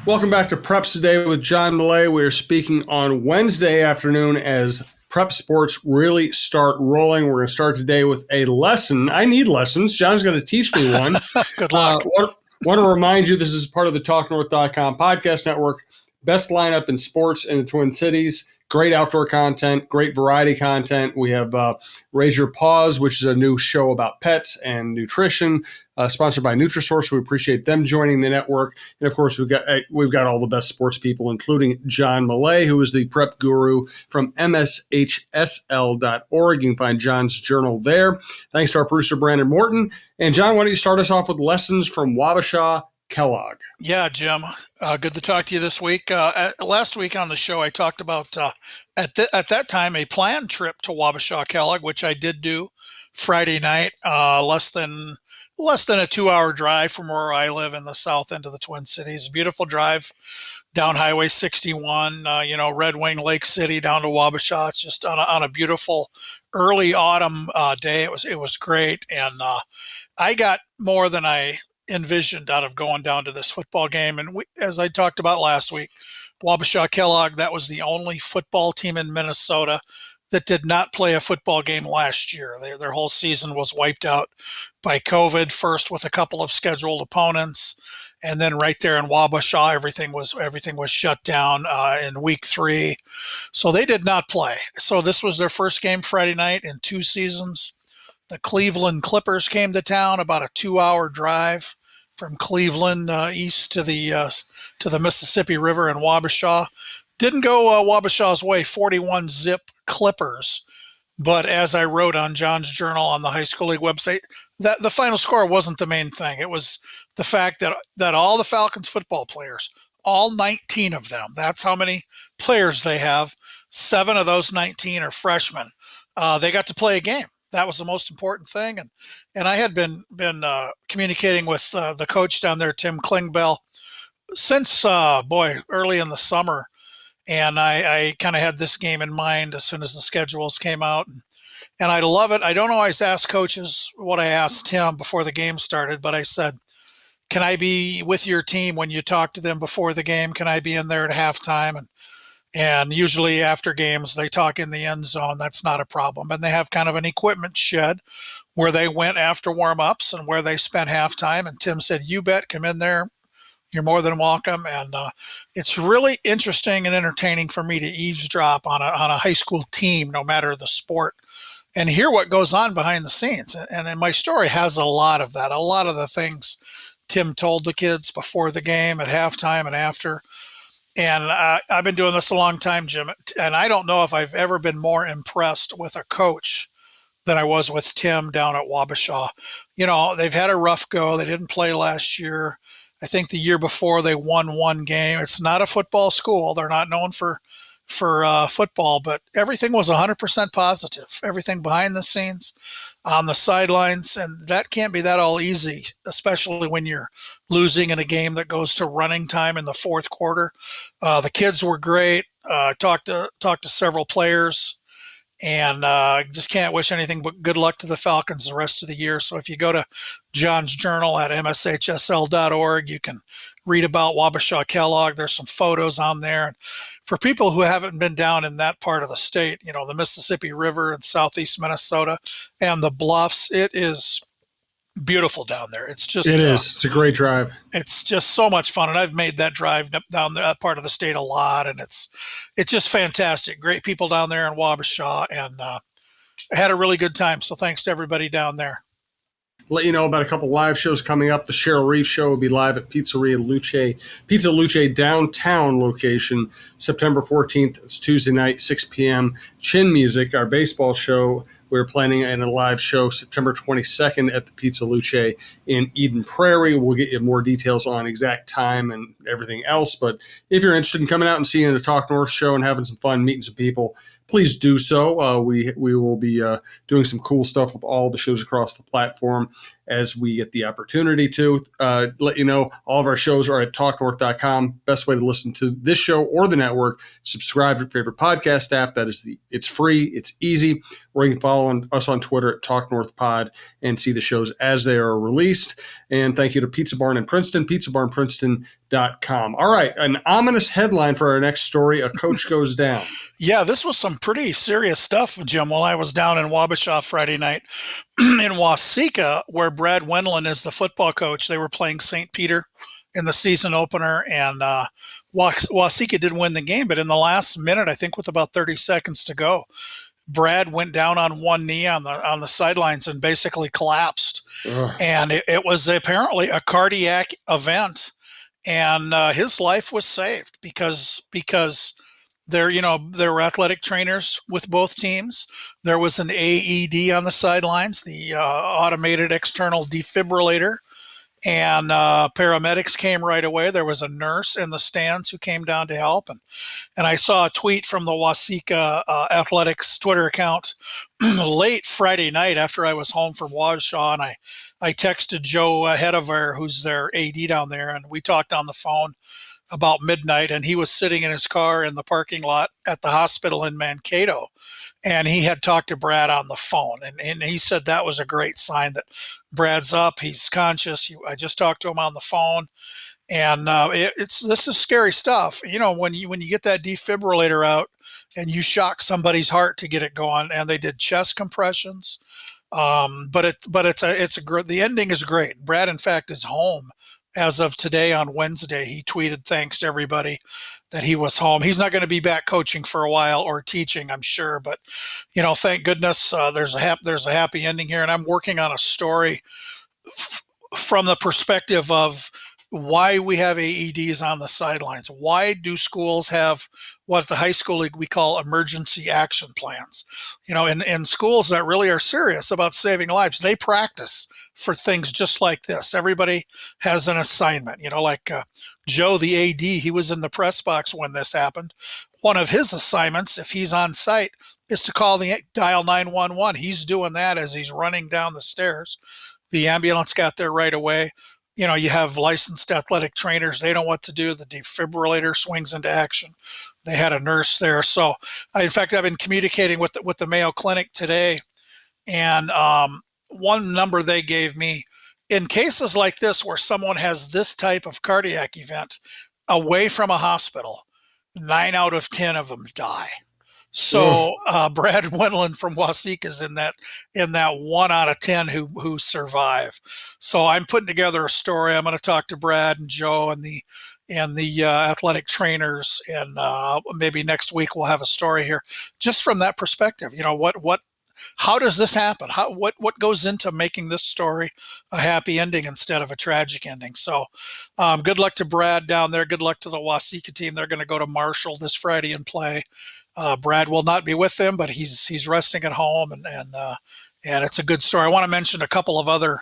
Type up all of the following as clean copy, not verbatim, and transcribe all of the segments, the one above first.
Welcome back to Preps Today with John Millay. We are speaking on Wednesday afternoon as prep sports really start rolling. We're going to start today with a lesson. I need lessons. John's going to teach me one. Good luck. Want to remind you, this is part of the TalkNorth.com podcast network. Best lineup in sports in the Twin Cities. Great outdoor content, great variety content. We have Raise Your Paws, which is a new show about pets and nutrition, sponsored by Nutrisource. We appreciate them joining the network. And of course, we've got all the best sports people, including John Millay, who is the prep guru from mshsl.org. You can find John's journal there. Thanks to our producer, Brandon Morton. And John, why don't you start us off with lessons from Wabasha Kellogg? Yeah, Jim. Good to talk to you this week. Last week on the show, I talked about, at that time, a planned trip to Wabasha Kellogg, which I did do Friday night, less than a 2-hour drive from where I live in the south end of the Twin Cities. Beautiful drive down Highway 61, Red Wing, Lake City, down to Wabasha. It's just on a beautiful early autumn day. It was great. And I got more than I envisioned out of going down to this football game. And as I talked about last week, Wabasha Kellogg, that was the only football team in Minnesota that did not play a football game last year. Their whole season was wiped out by COVID, first with a couple of scheduled opponents, and then right there in Wabasha, everything was shut down in week 3. So they did not play. So this was their first game Friday night in 2 seasons. The Cleveland Clippers came to town, about a 2-hour drive from Cleveland east to the Mississippi River in Wabasha. Didn't go Wabasha's way, 41-zip Clippers. But as I wrote on John's Journal on the High School League website, that the final score wasn't the main thing. It was the fact that all the Falcons football players, all 19 of them, that's how many players they have, 7 of those 19 are freshmen. They got to play a game. That was the most important thing. And I had been communicating with the coach down there, Tim Klingbeil, since, early in the summer. And I kind of had this game in mind as soon as the schedules came out. And I love it. I don't always ask coaches what I asked Tim before the game started, but I said, can I be with your team when you talk to them before the game? Can I be in there at halftime? And usually after games, they talk in the end zone. That's not a problem. And they have kind of an equipment shed where they went after warm-ups and where they spent halftime. And Tim said, you bet, come in there. You're more than welcome. And it's really interesting and entertaining for me to eavesdrop on a high school team, no matter the sport, and hear what goes on behind the scenes. And my story has a lot of that, a lot of the things Tim told the kids before the game, at halftime, and after. And I've been doing this a long time, Jim, and I don't know if I've ever been more impressed with a coach than I was with Tim down at Wabasha. They've had a rough go. They didn't play last year. I think the year before they won 1 game. It's not a football school. They're not known for football, but everything was 100% positive. Everything behind the scenes, on the sidelines, and that can't be that all easy, especially when you're losing in a game that goes to running time in the 4th quarter. The kids were great. Talked to several players, and just can't wish anything but good luck to the Falcons the rest of the year. So if you go to John's Journal at mshsl.org, you can read about Wabasha Kellogg. There's some photos on there. And for people who haven't been down in that part of the state, the Mississippi River in southeast Minnesota and the Bluffs, it is beautiful down there. It's just it's a great drive. It's just so much fun, and I've made that drive down that part of the state a lot, and it's just fantastic. Great people down there in Wabasha, and I had a really good time. So thanks to everybody down there. Let you know about a couple live shows coming up. The Cheryl Reeve Show will be live at Pizza Luce downtown location, September 14th. It's Tuesday night, 6 p.m. Chin Music, our baseball show. We're planning a live show September 22nd at the Pizza Luce in Eden Prairie. We'll get you more details on exact time and everything else. But if you're interested in coming out and seeing the Talk North show and having some fun, meeting some people, please do so. We will be doing some cool stuff with all the shows across the platform as we get the opportunity to. Let you know, all of our shows are at talknorth.com. Best way to listen to this show or the network, subscribe to your favorite podcast app. It's free. It's easy. or you can follow us on Twitter at Talk North Pod and see the shows as they are released. And thank you to Pizza Barn in Princeton, pizzabarnprinceton.com. All right, an ominous headline for our next story: a coach goes down. Yeah, this was some pretty serious stuff, Jim. While I was down in Wabasha Friday night in Waseca, where Brad Wendland is the football coach, they were playing St. Peter in the season opener, and Waseca did win the game, but in the last minute, I think with about 30 seconds to go, Brad went down on one knee on the sidelines and basically collapsed. Ugh. And it was apparently a cardiac event, and his life was saved because there were athletic trainers with both teams. There was an AED on the sidelines, the automated external defibrillator, and paramedics came right away. There was a nurse in the stands who came down to help, and I saw a tweet from the Waseca Athletics Twitter account late Friday night after I was home from Wabasha, and I texted Joe Hedever, who's their AD down there, and we talked on the phone about midnight, and he was sitting in his car in the parking lot at the hospital in Mankato, and he had talked to Brad on the phone, and he said that was a great sign that Brad's up, he's conscious. I just talked to him on the phone, and this is scary stuff. When you get that defibrillator out and you shock somebody's heart to get it going, and they did chest compressions. But the ending is great. Brad, in fact, is home as of today on Wednesday. He tweeted thanks to everybody that he was home. He's not going to be back coaching for a while or teaching, I'm sure, but thank goodness there's a happy ending here. And I'm working on a story from the perspective of why we have AEDs on the sidelines. Why do schools have what at the high school league we call emergency action plans? In schools that really are serious about saving lives, they practice for things just like this. Everybody has an assignment. Like Joe, the AD, he was in the press box when this happened. One of his assignments, if he's on site, is to dial 911. He's doing that as he's running down the stairs. The ambulance got there right away. You have licensed athletic trainers. They know what to do. The defibrillator swings into action. They had a nurse there. So, in fact, I've been communicating with the Mayo Clinic today, and one number they gave me, in cases like this where someone has this type of cardiac event away from a hospital, 9 out of 10 of them die. So Brad Wendland from Waseca is in that 1 out of 10 who survive. So I'm putting together a story. I'm going to talk to Brad and Joe and the athletic trainers, and maybe next week we'll have a story here just from that perspective. How does this happen? What goes into making this story a happy ending instead of a tragic ending? So good luck to Brad down there. Good luck to the Waseca team. They're going to go to Marshall this Friday and play. Brad will not be with them, but he's resting at home, and it's a good story. I want to mention a couple of other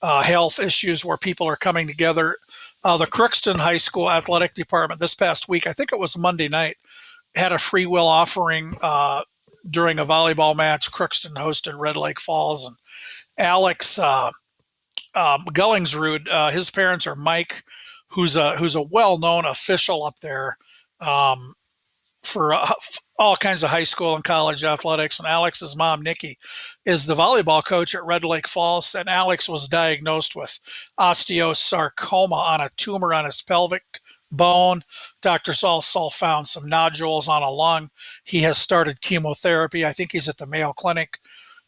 health issues where people are coming together. The Crookston High School athletic department this past week, I think it was Monday night, had a free will offering during a volleyball match. Crookston hosted Red Lake Falls, and Alex Gullingsrud, his parents are Mike, who's a well-known official up there for all kinds of high school and college athletics. And Alex's mom, Nikki, is the volleyball coach at Red Lake Falls. And Alex was diagnosed with osteosarcoma on a tumor on his pelvic bone. Doctors also found some nodules on a lung. He has started chemotherapy. I think he's at the Mayo Clinic.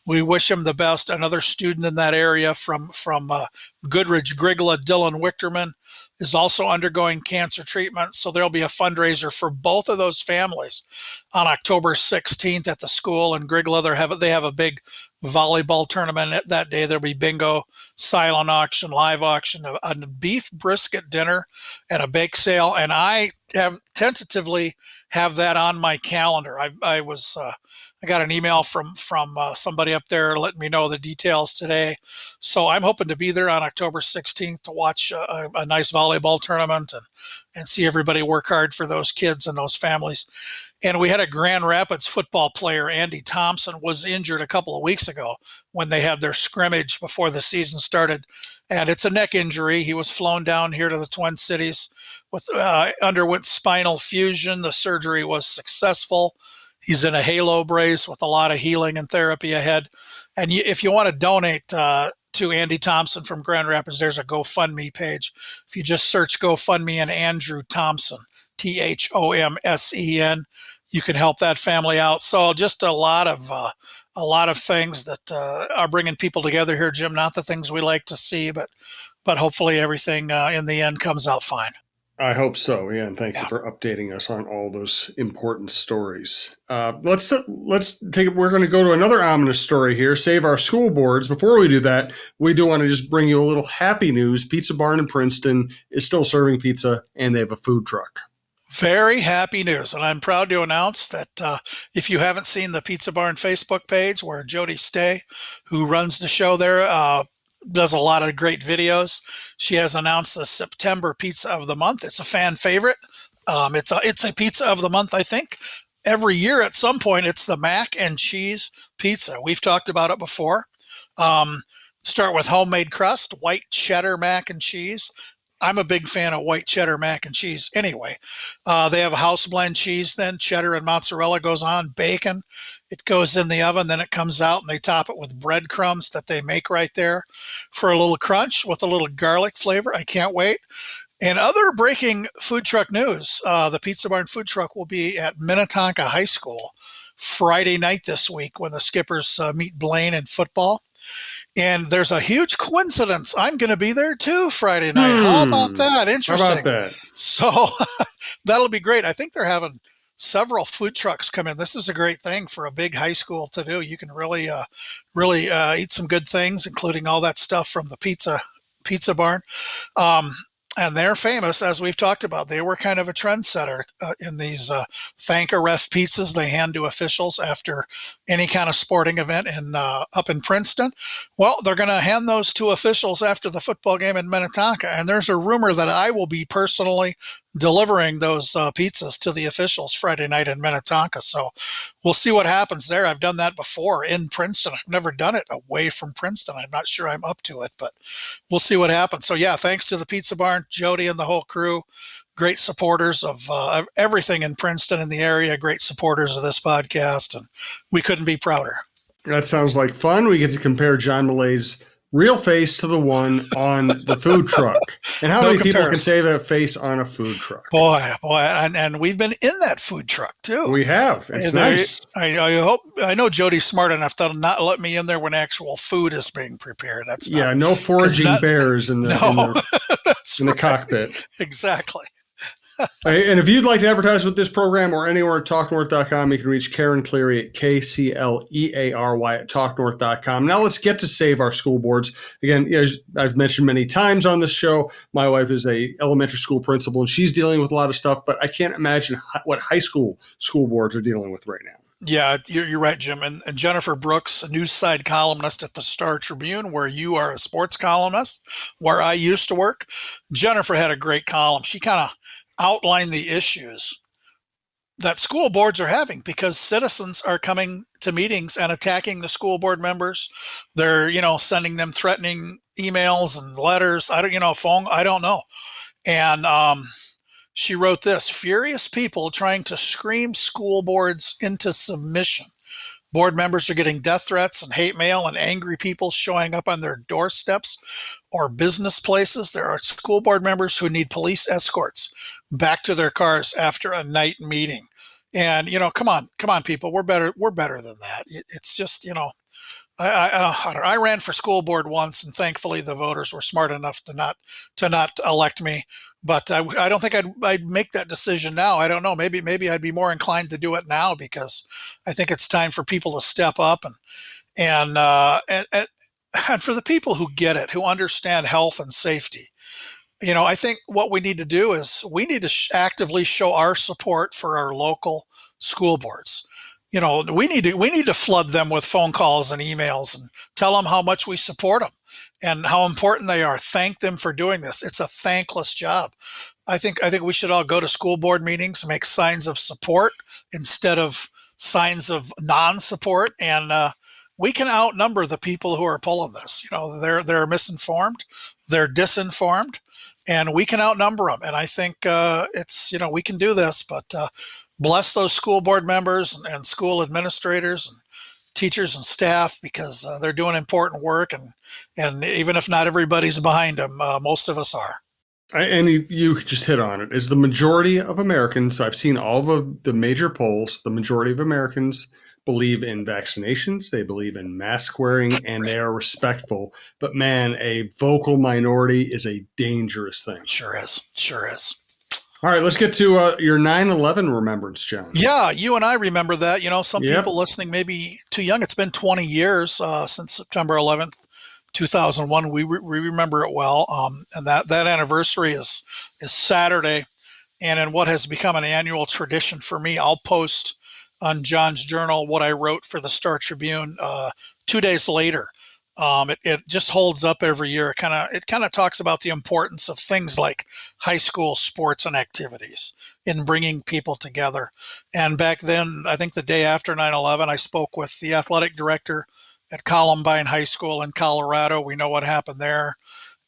We wish him the best. Another student in that area from Goodridge, Grigla, Dylan Wichterman, is also undergoing cancer treatment. So there'll be a fundraiser for both of those families on October 16th at the school in Grigla. They have a big volleyball tournament that day. There'll be bingo, silent auction, live auction, a beef brisket dinner, and a bake sale. And I have tentatively have that on my calendar. I got an email from somebody up there letting me know the details today. So I'm hoping to be there on October 16th to watch a nice volleyball tournament and see everybody work hard for those kids and those families. And we had a Grand Rapids football player, Andy Thompson, was injured a couple of weeks ago when they had their scrimmage before the season started. And it's a neck injury. He was flown down here to the Twin Cities underwent spinal fusion. The surgery was successful. He's in a halo brace with a lot of healing and therapy ahead. And if you want to donate to Andy Thompson from Grand Rapids, there's a GoFundMe page. If you just search GoFundMe and Andrew Thompson, Thomsen, you can help that family out. So just a lot of things that are bringing people together here, Jim. Not the things we like to see, but hopefully everything in the end comes out fine. I hope so. Yeah, and thank you for updating us on all those important stories. Let's take it. We're going to go to another ominous story here. Save our school boards. Before we do that, we do want to just bring you a little happy news. Pizza Barn in Princeton is still serving pizza, and they have a food truck. Very happy news. And I'm proud to announce that if you haven't seen the Pizza Barn Facebook page where Jody Stay, who runs the show there, does a lot of great videos. She has announced the September Pizza of the Month. It's a fan favorite. It's a Pizza of the Month, I think. Every year at some point, it's the mac and cheese pizza. We've talked about it before. Start with homemade crust, white cheddar mac and cheese. I'm a big fan of white cheddar mac and cheese anyway. They have a house blend cheese, then cheddar and mozzarella goes on, bacon. It goes in the oven, then it comes out, and they top it with breadcrumbs that they make right there for a little crunch with a little garlic flavor. I can't wait. And other breaking food truck news, the Pizza Barn food truck will be at Minnetonka High School Friday night this week when the Skippers meet Blaine in football. And there's a huge coincidence. I'm going to be there too Friday night. How about that? Interesting. How about that? So that'll be great. I think they're having several food trucks come in. This is a great thing for a big high school to do. You can really eat some good things, including all that stuff from the Pizza Barn. And they're famous, as we've talked about. They were kind of a trendsetter in these thank-a-ref pizzas they hand to officials after any kind of sporting event up in Princeton. Well, they're going to hand those to officials after the football game in Minnetonka. And there's a rumor that I will be personally delivering those pizzas to the officials Friday night in Minnetonka. So we'll see what happens there. I've done that before in Princeton. I've never done it away from Princeton. I'm not sure I'm up to it, but we'll see what happens. So yeah, thanks to the Pizza Barn, Jody and the whole crew, great supporters of everything in Princeton and the area, great supporters of this podcast, and we couldn't be prouder. That sounds like fun. We get to compare John Malay's real face to the one on the food truck. And how many people can say that face on a food truck? Boy, and we've been in that food truck too. We have. It's nice. I know Jody's smart enough to not let me in there when actual food is being prepared. No foraging bears in the cockpit. Exactly. And if you'd like to advertise with this program or anywhere at talknorth.com, you can reach Karen Cleary at KCLEARY@talknorth.com. Now let's get to save our school boards. Again, as I've mentioned many times on this show, my wife is a elementary school principal, and she's dealing with a lot of stuff, but I can't imagine what high school boards are dealing with right now. Yeah, you're right, Jim. And Jennifer Brooks, a news side columnist at the Star Tribune, where you are a sports columnist, where I used to work. Jennifer had a great column. She kind of outline the issues that school boards are having because citizens are coming to meetings and attacking the school board members. They're, sending them threatening emails and letters. Phone. I don't know. And she wrote this: furious people trying to scream school boards into submission. Board members are getting death threats and hate mail, and angry people showing up on their doorsteps or business places. There are school board members who need police escorts back to their cars after a night meeting. And, come on, people, we're better than that. It's just, I ran for school board once, and thankfully the voters were smart enough to not elect me. But I don't think I'd make that decision now. I don't know. Maybe I'd be more inclined to do it now because I think it's time for people to step up and for the people who get it, who understand health and safety. I think what we need to do is we need to actively show our support for our local school boards. We need to flood them with phone calls and emails and tell them how much we support them and how important they are. Thank them for doing this. It's a thankless job. I think we should all go to school board meetings, make signs of support instead of signs of non-support, and we can outnumber the people who are pulling this. They're misinformed, they're disinformed, and we can outnumber them. And I think we can do this, but bless those school board members and school administrators and teachers and staff, because they're doing important work, and even if not everybody's behind them, most of us are. And you just hit on it. Is the majority of Americans, I've seen all of the major polls, the majority of Americans believe in vaccinations, they believe in mask wearing, and they are respectful. But man, a vocal minority is a dangerous thing. Sure is. Sure is. All right, let's get to your 9/11 remembrance, John. Yeah, you and I remember that. Some Yep. people listening may be too young. It's been 20 years since September 11th, 2001. We remember it well. And that anniversary is Saturday. And in what has become an annual tradition for me, I'll post on John's Journal what I wrote for the Star Tribune 2 days later. It just holds up every year. It kind of talks about the importance of things like high school sports and activities in bringing people together. And back then, I think the day after 9/11, I spoke with the athletic director at Columbine High School in Colorado. We know what happened there.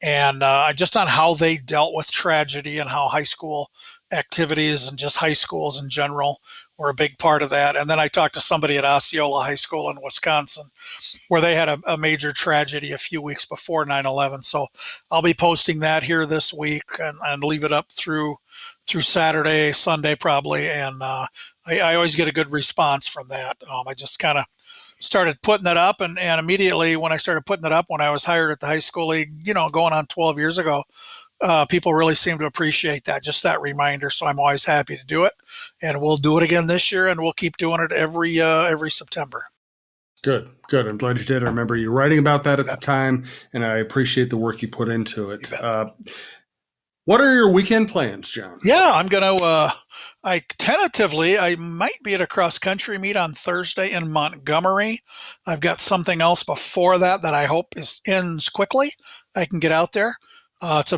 And just on how they dealt with tragedy and how high school activities and just high schools in general were a big part of that. And then I talked to somebody at Osceola High School in Wisconsin, where they had a major tragedy a few weeks before 9/11. So I'll be posting that here this week and leave it up through Saturday, Sunday probably. And I always get a good response from that. I just kind of started putting it up, and immediately when I started putting it up, when I was hired at the high school league, going on 12 years ago, people really seem to appreciate that, just that reminder. So I'm always happy to do it, and we'll do it again this year, and we'll keep doing it every September. Good. I'm glad you did. I remember you writing about that at the time, and I appreciate the work you put into it. What are your weekend plans, John? Yeah, I'm going to, I might be at a cross-country meet on Thursday in Montgomery. I've got something else before that I hope ends quickly. I can get out there. It's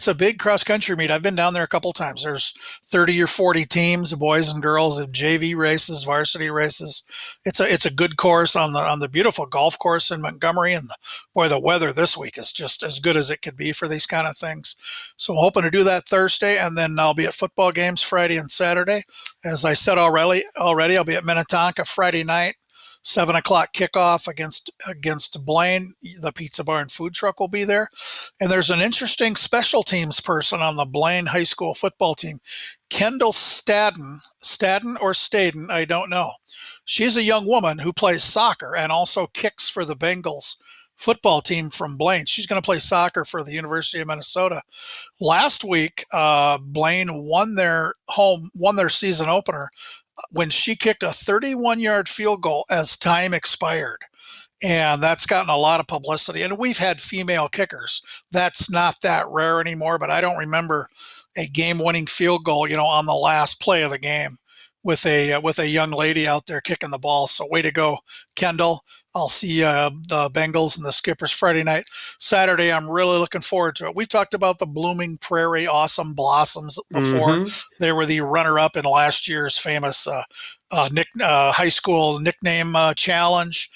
a big cross-country meet. I've been down there a couple times. There's 30 or 40 teams, boys and girls, JV races, varsity races. It's a good course on the beautiful golf course in Montgomery, and the weather this week is just as good as it could be for these kind of things. So I'm hoping to do that Thursday, and then I'll be at football games Friday and Saturday. As I said already, I'll be at Minnetonka Friday night. 7:00 kickoff against Blaine. The Pizza Bar and Food Truck will be there. And there's an interesting special teams person on the Blaine High School football team, Kendall Staden or Staden, I don't know. She's a young woman who plays soccer and also kicks for the Bengals football team from Blaine. She's going to play soccer for the University of Minnesota. Last week, Blaine won their season opener when she kicked a 31-yard field goal as time expired. And that's gotten a lot of publicity. And we've had female kickers. That's not that rare anymore, but I don't remember a game-winning field goal, on the last play of the game with a young lady out there kicking the ball. So way to go, Kendall. I'll see the Bengals and the Skippers Friday night. Saturday, I'm really looking forward to it. We talked about the Blooming Prairie Awesome Blossoms before. Mm-hmm. They were the runner-up in last year's famous high school nickname challenge.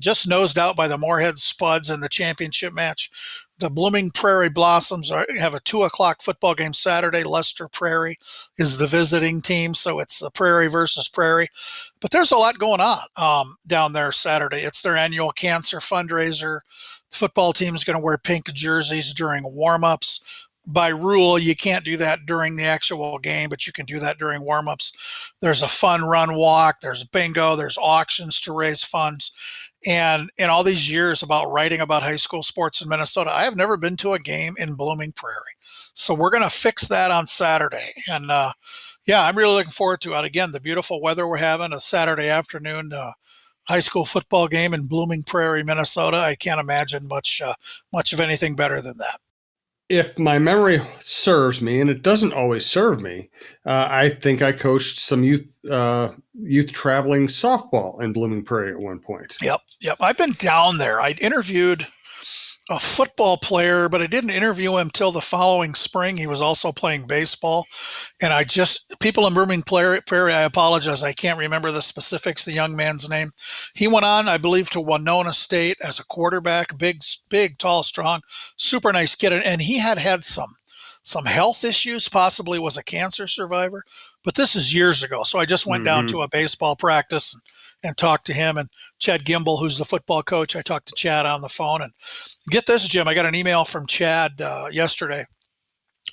Just nosed out by the Moorhead Spuds in the championship match. The Blooming Prairie Blossoms have a 2:00 football game Saturday. Lester Prairie is the visiting team, so it's the Prairie versus Prairie. But there's a lot going on down there Saturday. It's their annual cancer fundraiser. The football team is going to wear pink jerseys during warm-ups. By rule, you can't do that during the actual game, but you can do that during warm-ups. There's a fun run walk. There's bingo. There's auctions to raise funds. And in all these years about writing about high school sports in Minnesota, I have never been to a game in Blooming Prairie. So we're going to fix that on Saturday. And I'm really looking forward to it. Again, the beautiful weather we're having, a Saturday afternoon high school football game in Blooming Prairie, Minnesota. I can't imagine much of anything better than that. If my memory serves me, and it doesn't always serve me, I think I coached some youth traveling softball in Blooming Prairie at one point. Yep. I've been down there. I interviewed a football player, but I didn't interview him till the following spring. He was also playing baseball. And people in Blooming Prairie, I apologize, I can't remember the specifics, the young man's name. He went on, I believe, to Winona State as a quarterback, big, tall, strong, super nice kid. And he had some some health issues, possibly was a cancer survivor, but this is years ago. So I just went down to a baseball practice and talked to him, and Chad Gimble, who's the football coach. I talked to Chad on the phone, and get this, Jim, I got an email from Chad yesterday.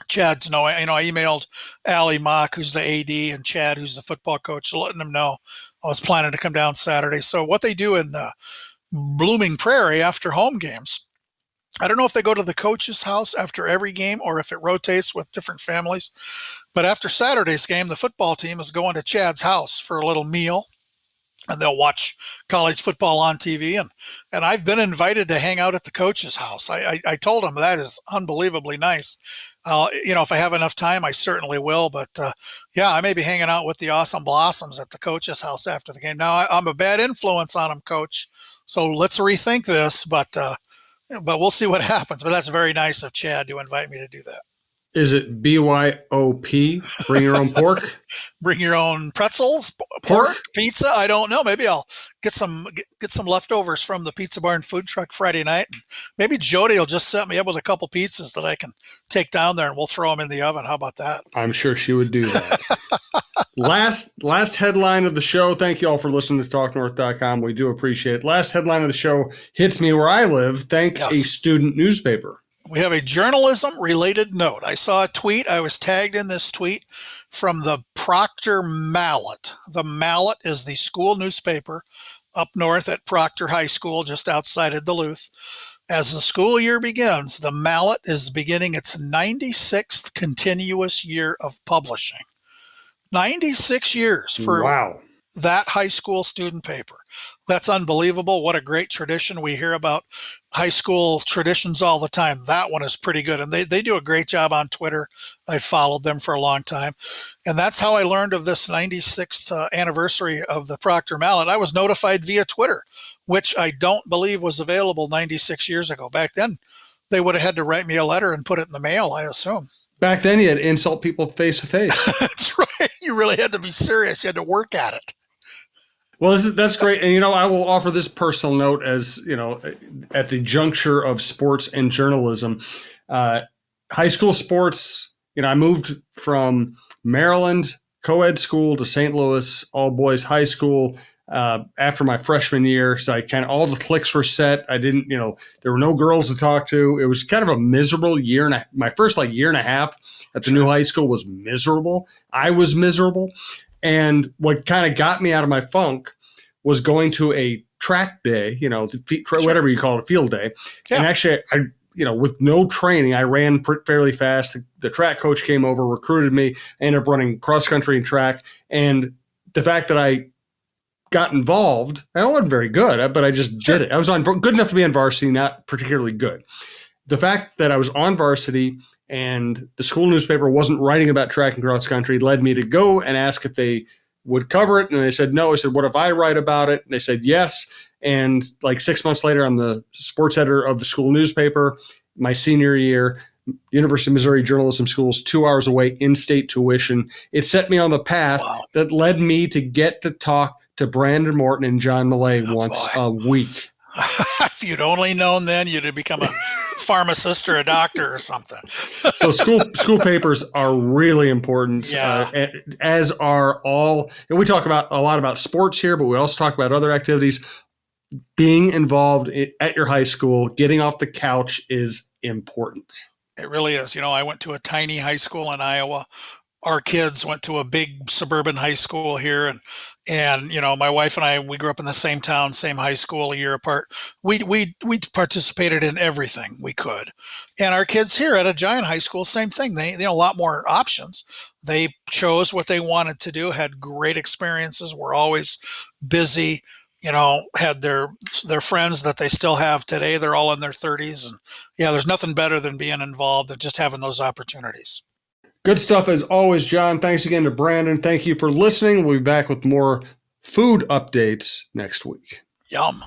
Chad's I emailed Allie Mock, who's the AD, and Chad, who's the football coach, letting them know I was planning to come down Saturday. So what they do in Blooming Prairie after home games, I don't know if they go to the coach's house after every game or if it rotates with different families, but after Saturday's game, the football team is going to Chad's house for a little meal, and they'll watch college football on TV. And I've been invited to hang out at the coach's house. I told him that is unbelievably nice. If I have enough time, I certainly will. But I may be hanging out with the Awesome Blossoms at the coach's house after the game. Now, I'm a bad influence on him, Coach. So let's rethink this. But we'll see what happens. But that's very nice of Chad to invite me to do that. Is it BYOP? Bring your own pork? Bring your own pretzels, pork, pizza. I don't know. Maybe I'll get some leftovers from the Pizza Barn food truck Friday night. And maybe Jody will just set me up with a couple pizzas that I can take down there, and we'll throw them in the oven. How about that? I'm sure she would do that. Last headline of the show. Thank you all for listening to TalkNorth.com. We do appreciate it. Last headline of the show hits me where I live. Thank a student newspaper. We have a journalism-related note. I saw a tweet. I was tagged in this tweet from the Proctor Mallet. The Mallet is the school newspaper up north at Proctor High School, just outside of Duluth. As the school year begins, the Mallet is beginning its 96th continuous year of publishing. 96 years for that high school student paper. That's unbelievable. What a great tradition. We hear about high school traditions all the time. That one is pretty good. And they do a great job on Twitter. I followed them for a long time. And that's how I learned of this 96th anniversary of the Proctor Mallet. I was notified via Twitter, which I don't believe was available 96 years ago. Back then, they would have had to write me a letter and put it in the mail, I assume. Back then, you had to insult people face to face. That's right. You really had to be serious. You had to work at it. Well, that's great. And, I will offer this personal note as, at the juncture of sports and journalism. High school sports, I moved from Maryland co-ed school to St. Louis all-boys high school after my freshman year. So all the cliques were set. I didn't, there were no girls to talk to. It was kind of a miserable year. And my first year and a half at the new high school was miserable. I was miserable. And what kind of got me out of my funk was going to a track day, whatever you call it, a field day. Yeah. And actually, I with no training, I ran fairly fast. The track coach came over, recruited me. I ended up running cross country and track. And the fact that I got involved, I wasn't very good, but I just did it. I was good enough to be on varsity, not particularly good. The fact that I was on varsity and the school newspaper wasn't writing about track and cross country led me to go and ask if they would cover it. And they said, no. I said, what if I write about it? And they said, yes. And 6 months later, I'm the sports editor of the school newspaper. My senior year, University of Missouri Journalism School's 2 hours away, in-state tuition. It set me on the path that led me to get to talk to Brandon Morton and John Millay once a week. If you'd only known then, you'd have become a pharmacist or a doctor or something. So school papers are really important, as are all. And we talk about a lot about sports here, but we also talk about other activities. Being involved at your high school, getting off the couch is important. It really is. I went to a tiny high school in Iowa. Our kids went to a big suburban high school here, and my wife and I, we grew up in the same town, same high school, a year apart. We participated in everything we could, and our kids here at a giant high school, same thing. They a lot more options. They chose what they wanted to do, had great experiences, were always busy. Had their friends that they still have today. They're all in their 30s, and there's nothing better than being involved and just having those opportunities. Good stuff as always, John. Thanks again to Brandon. Thank you for listening. We'll be back with more food updates next week. Yum.